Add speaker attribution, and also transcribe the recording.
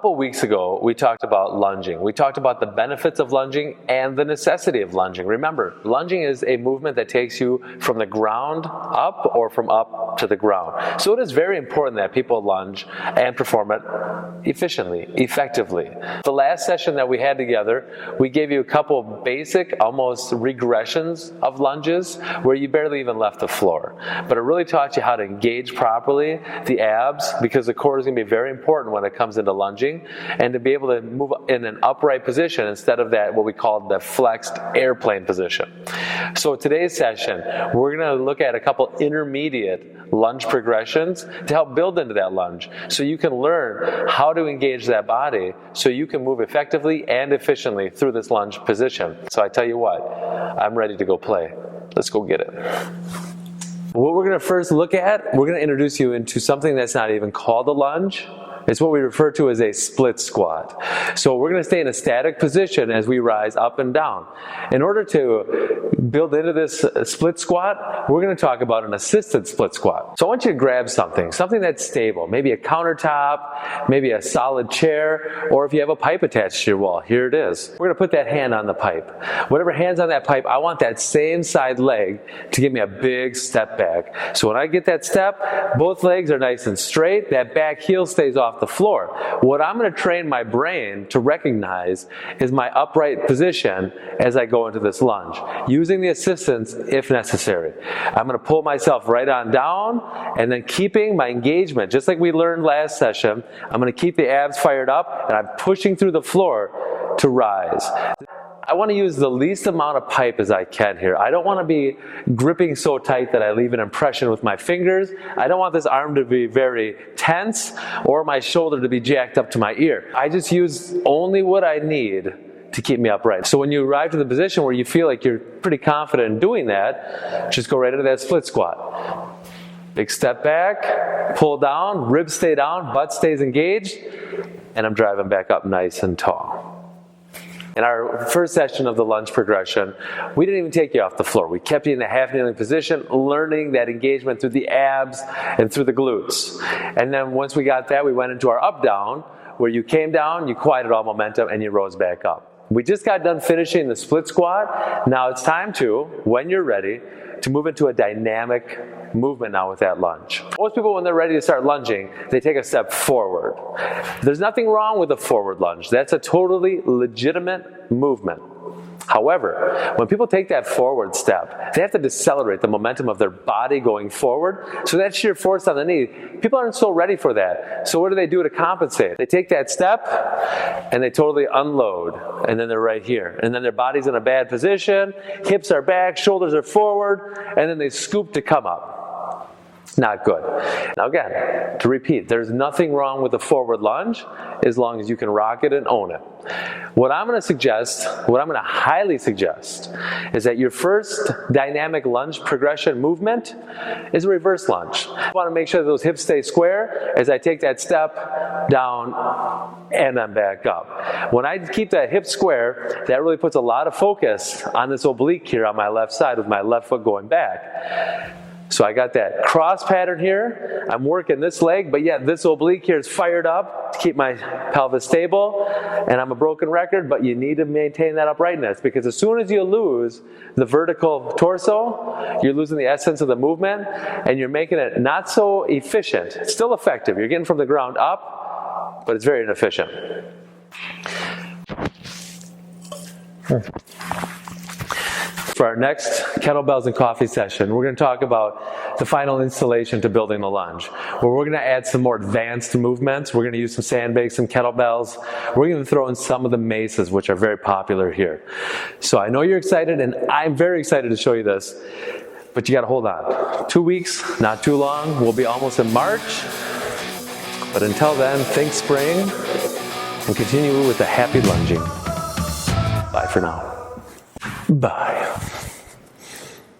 Speaker 1: couple weeks ago, we talked about lunging. We talked about the benefits of lunging and the necessity of lunging. Remember, lunging is a movement that takes you from the ground up or from up to the ground. So it is very important that people lunge and perform it efficiently, effectively. The last session that we had together, we gave you a couple of basic, almost regressions of lunges where you barely even left the floor. But it really taught you how to engage properly the abs, because the core is going to be very important when it comes into lunging, and to be able to move in an upright position instead of that what we call the flexed airplane position. So today's session, we're going to look at a couple intermediate lunge progressions to help build into that lunge, so you can learn how to engage that body so you can move effectively and efficiently through this lunge position. So I tell you what, I'm ready to go play. Let's go get it. What we're going to first look at, we're going to introduce you into something that's not even called a lunge. It's what we refer to as a split squat. So we're going to stay in a static position as we rise up and down. In order to build into this split squat, we're going to talk about an assisted split squat. So I want you to grab something that's stable, maybe a countertop, maybe a solid chair, or if you have a pipe attached to your wall, here it is. We're going to put that hand on the pipe. Whatever hand's on that pipe, I want that same side leg to give me a big step back. So when I get that step, both legs are nice and straight, that back heel stays off the floor. What I'm going to train my brain to recognize is my upright position as I go into this lunge, using the assistance if necessary. I'm going to pull myself right on down, and then keeping my engagement, just like we learned last session, I'm going to keep the abs fired up, and I'm pushing through the floor to rise. I want to use the least amount of pipe as I can here. I don't want to be gripping so tight that I leave an impression with my fingers. I don't want this arm to be very tense or my shoulder to be jacked up to my ear. I just use only what I need to keep me upright. So when you arrive to the position where you feel like you're pretty confident in doing that, just go right into that split squat. Big step back, pull down, ribs stay down, butt stays engaged, and I'm driving back up nice and tall. In our first session of the lunge progression, we didn't even take you off the floor. We kept you in the half kneeling position, learning that engagement through the abs and through the glutes. And then once we got that, we went into our up down, where you came down, you quieted all momentum, and you rose back up. We just got done finishing the split squat. Now it's time to, when you're ready, to move into a dynamic movement now with that lunge. Most people, when they're ready to start lunging, they take a step forward. There's nothing wrong with a forward lunge. That's a totally legitimate movement. However, when people take that forward step, they have to decelerate the momentum of their body going forward. So that sheer force on the knee, people aren't so ready for that. So what do they do to compensate? They take that step and they totally unload, and then they're right here. And then their body's in a bad position, hips are back, shoulders are forward, and then they scoop to come up. Not good. Now again, to repeat, there's nothing wrong with a forward lunge as long as you can rock it and own it. What I'm going to highly suggest is that your first dynamic lunge progression movement is a reverse lunge. I want to make sure that those hips stay square as I take that step down and then back up. When I keep that hip square, that really puts a lot of focus on this oblique here on my left side with my left foot going back. So I got that cross pattern here. I'm working this leg, but yet this oblique here is fired up to keep my pelvis stable. And I'm a broken record, but you need to maintain that uprightness, because as soon as you lose the vertical torso, you're losing the essence of the movement, and you're making it not so efficient. It's still effective. You're getting from the ground up, but it's very inefficient. For our next kettlebells and coffee session, we're going to talk about the final installation to building the lunge, where we're going to add some more advanced movements. We're going to use some sandbags, some kettlebells. We're going to throw in some of the maces, which are very popular here. So I know you're excited, and I'm very excited to show you this, but you got to hold on. 2 weeks, not too long. We'll be almost in March. But until then, think spring, and continue with the happy lunging. Bye for now. Bye.